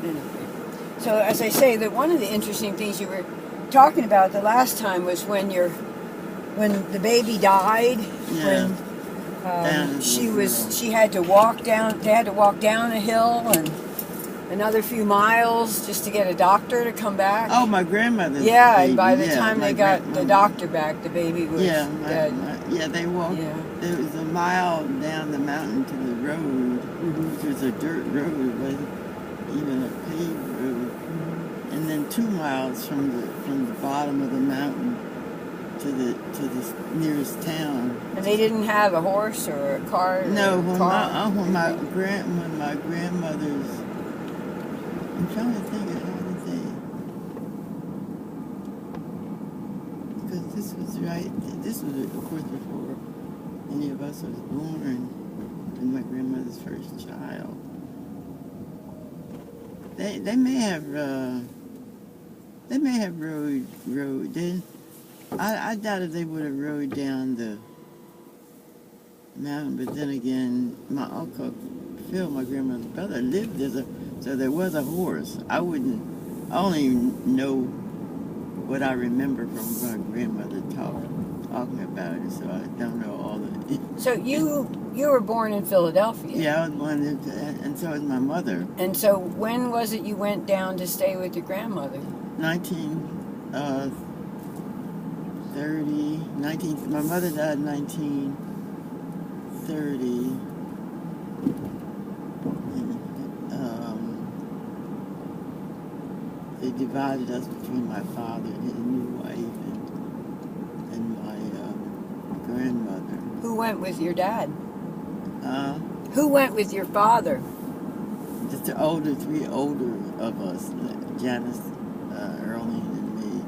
Anyway. So as I say, that one of the interesting things you were talking about the last time was when the baby died. Yeah. When she had to walk down. They had to walk down a hill and another few miles just to get a doctor to come back. Oh, my grandmother's Yeah, baby. and by the Yeah, time they got the doctor back, the baby was dead. They walked. Yeah. There was a mile down the mountain to the road, which was a dirt road. It wasn't even a paved road. And then 2 miles from the bottom of the mountain to the nearest town. And they didn't have a horse or a car. No, when my grandmother's. I'm trying to think of how to say. Because this was of course before any of us was born, and my grandmother's first child. They may have rode. I doubt if they would have rode down the mountain, but then again, my uncle Phil, my grandmother's brother, lived there, so there was a horse. I only know what I remember from my grandmother talking about it, so I don't know all the... So you were born in Philadelphia? Yeah, I was born there, and so was my mother. And so when was it you went down to stay with your grandmother? 1930. My mother died in 1930. They divided us between my father and his new wife and my grandmother. Who went with your dad? Who went with your father? Just the three older of us, Janice, Earlene, and me.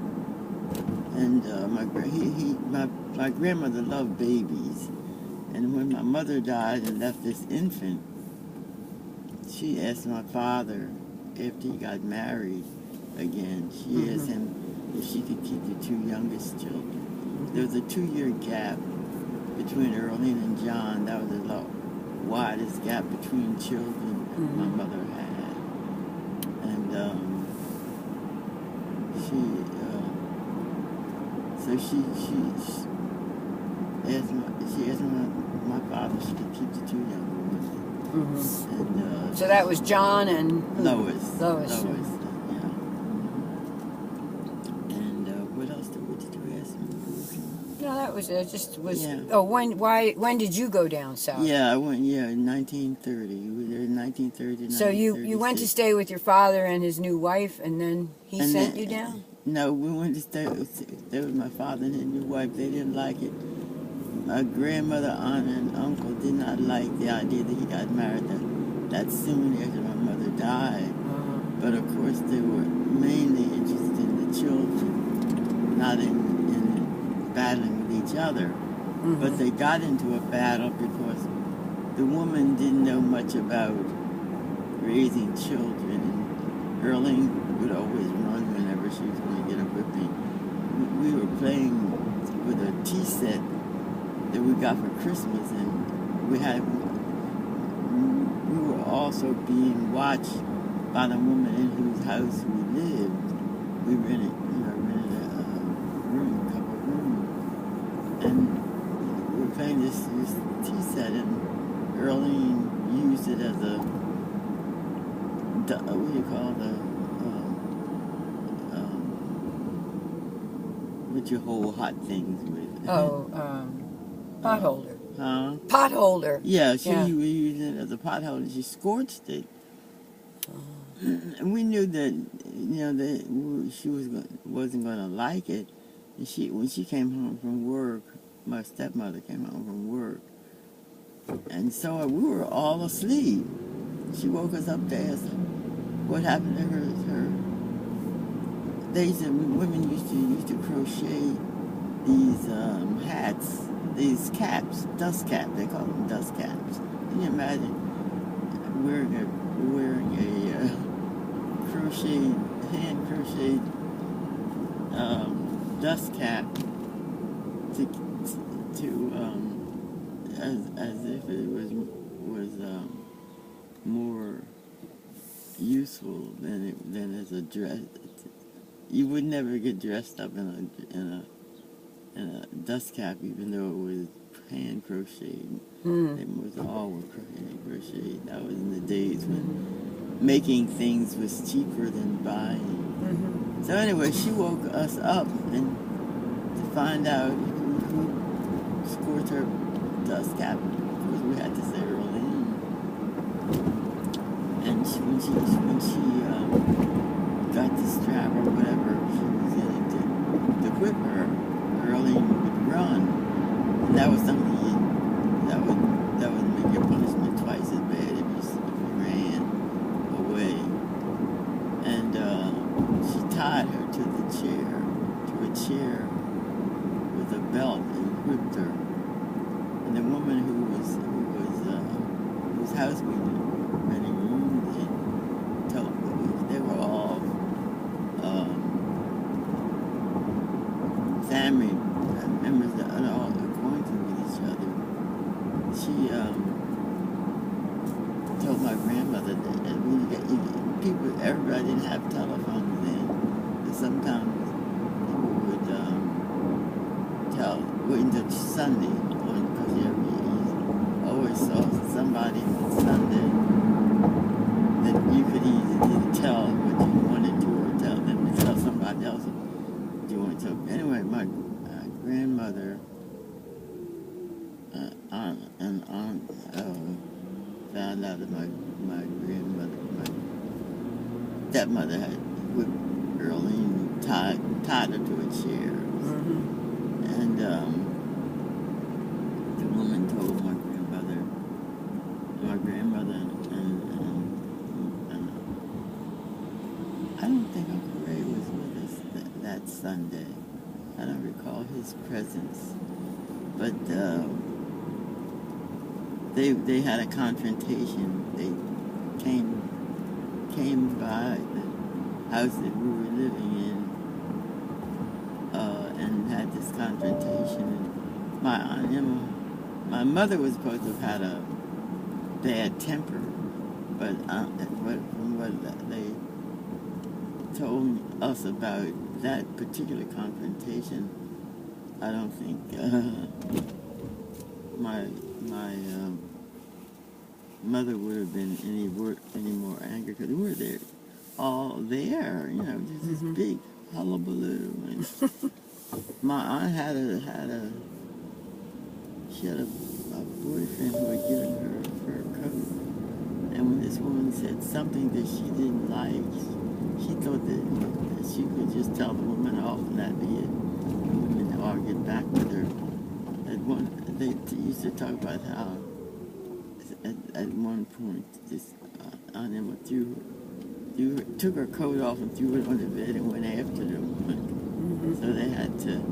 And my grandmother loved babies. And when my mother died and left this infant, she asked my father, after he got married again, she asked him if she could keep the 2 youngest children. There was a 2-year gap between Earlene and John. That was the widest gap between children my mother had. And she asked my father if she could keep the 2 younger ones. And, so that was John and Lois. Lois. Yeah. And what else did you ask me? No, that was Yeah. Oh, when did you go down south? Yeah, I went. Yeah, in 1930. We were there in 1930. So you went to stay with your father and his new wife, and then he sent you down? No, we went to stay with my father and his new wife. They didn't like it. My grandmother, aunt, and uncle did not like the idea that he got married that soon after my mother died. But of course, they were mainly interested in the children, not in battling with each other. But they got into a battle because the woman didn't know much about raising children. And Earlene would always run whenever she was going to get a whipping. We were playing with a tea set that we got for Christmas, and we were also being watched by the woman in whose house we lived. We rented a couple of rooms, and we were playing this tea set, and Earlene used it as a what do you call what you hold hot things with? Potholder. Potholder. Yeah, she used it as a potholder. She scorched it. And we knew that, that she wasn't going to like it. And when she came home from work, my stepmother came home from work, and so we were all asleep. She woke us up to ask what happened to her. Women used to crochet these hats. These caps, dust caps, they call them dust caps. Can you imagine wearing a hand crocheted dust cap as if it was more useful than as a dress. You would never get dressed up in a dust cap, even though it was hand crocheted. It was all hand crocheted. That was in the days when making things was cheaper than buying. So anyway, she woke us up and to find out who scored her dust cap. Of course, we had to say Earlene. And when she got the strap or whatever she was in it to whip her, Earlene would run. And that was something that would make your punishment twice as bad if you ran away. And she tied her to a chair with a belt and whipped her. And the woman whose house we renting rooms in told me they were all family members that are all acquainted with each other. She told my grandmother that everybody didn't have telephones then. And sometimes people would wait until Sunday, because you always saw somebody on Sunday that you could either tell what you wanted to or tell them to tell somebody else what you wanted to. Anyway, my grandmother found out that my stepmother had whipped Earlene, tied her to a chair. And the woman told my grandmother, and I don't think Uncle Ray was with us that Sunday. I don't recall his presence. But they had a confrontation. They came by the house that we were living in and had this confrontation. And my Aunt Emma, my mother was supposed to have had a bad temper, but from what they told us about that particular confrontation, I don't think my mother would have been any more angry, because we were all there, just this big hullabaloo. And my aunt had a boyfriend who had given her a fur coat, and when this woman said something that she didn't like, she thought that she could just tell the woman off and that'd be it. The women argued back with her. They used to talk about how at one point this Aunt Emma took her coat off and threw it on the bed and went after the woman. So they had to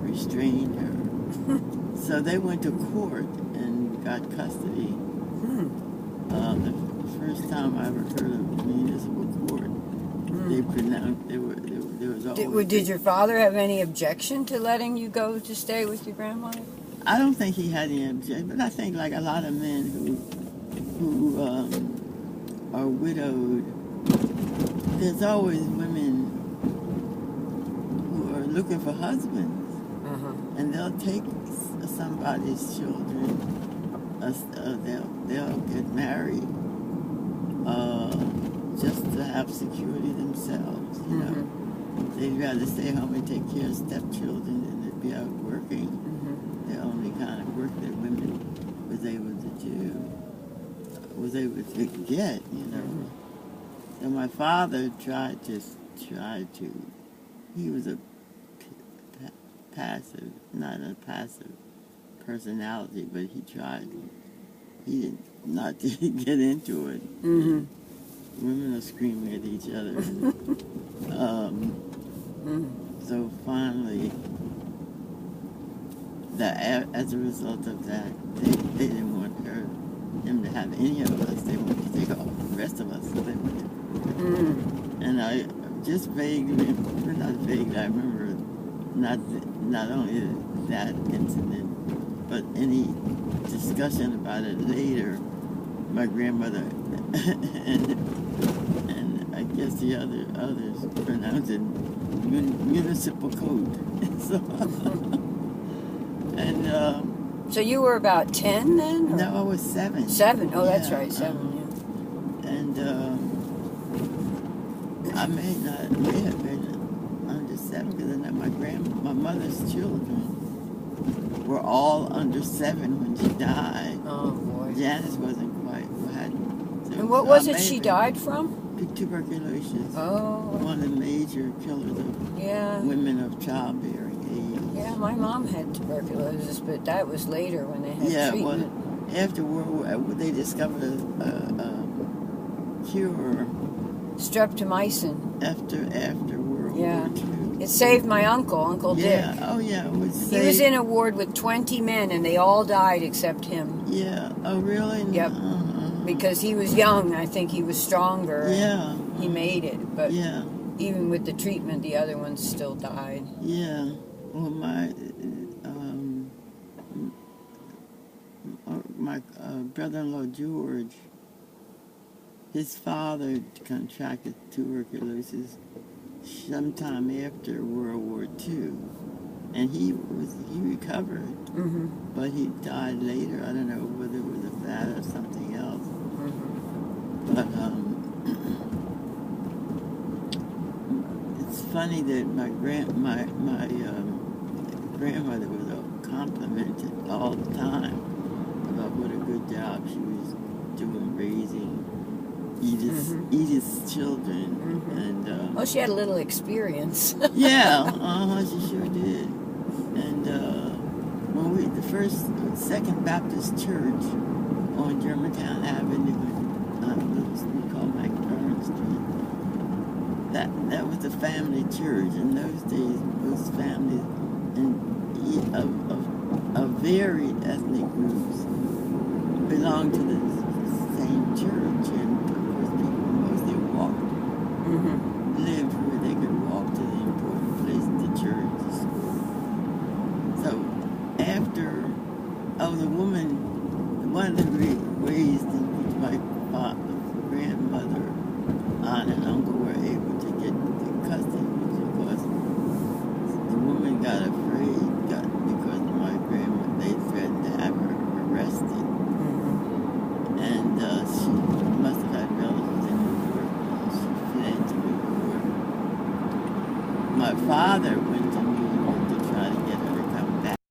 restrain her. So they went to court and got custody. The first time I ever heard of municipal court, they pronounced there was always. Did your father have any objection to letting you go to stay with your grandmother? I don't think he had any objection, but I think like a lot of men who are widowed, there's always women who are looking for husbands, and they'll take somebody's children. They'll get married just to have security themselves. They'd rather stay home and take care of stepchildren than to be out working. The only kind of work that women was able to get, So my father tried to. He was not a passive personality, but he tried. He did not to get into it. Women are screaming at each other. So finally, as a result of that, they didn't want him to have any of us. They wanted to take all the rest of us. And I just vaguely, not vaguely, I remember not only that incident, but any discussion about it later. My grandmother and the others pronounce it municipal code. So, and So you were about 10 then? Or? no, I was 7. 7? Oh, that's Yeah, right, 7. And I may have been under 7 because my mother's children were all under 7 when she died. Oh boy. Janice wasn't quite. And what was it she died from? Tuberculosis. Oh. One of the major killers of women of childbearing age. Yeah, my mom had tuberculosis, but that was later when they had treatment. Well, after World War, they discovered a cure. Streptomycin. After World War II. It saved my Uncle Dick. Yeah, oh yeah, it was He was in a ward with 20 men, and they all died except him. Yeah, oh really? Yep. Because he was young, I think he was stronger. Yeah. He made it, but even with the treatment, the other ones still died. Yeah. Well, my brother-in-law George, his father contracted tuberculosis sometime after World War II, and he recovered, but he died later. I don't know whether it was that or something else. But it's funny that my grandmother was complimented all the time about what a good job she was doing raising Edith's children, and well, she had a little experience. Yeah, she sure did. And when the Second Baptist Church on Germantown Avenue, we call McBurn Street. That was a family church. In those days, most families of varied ethnic groups belonged to the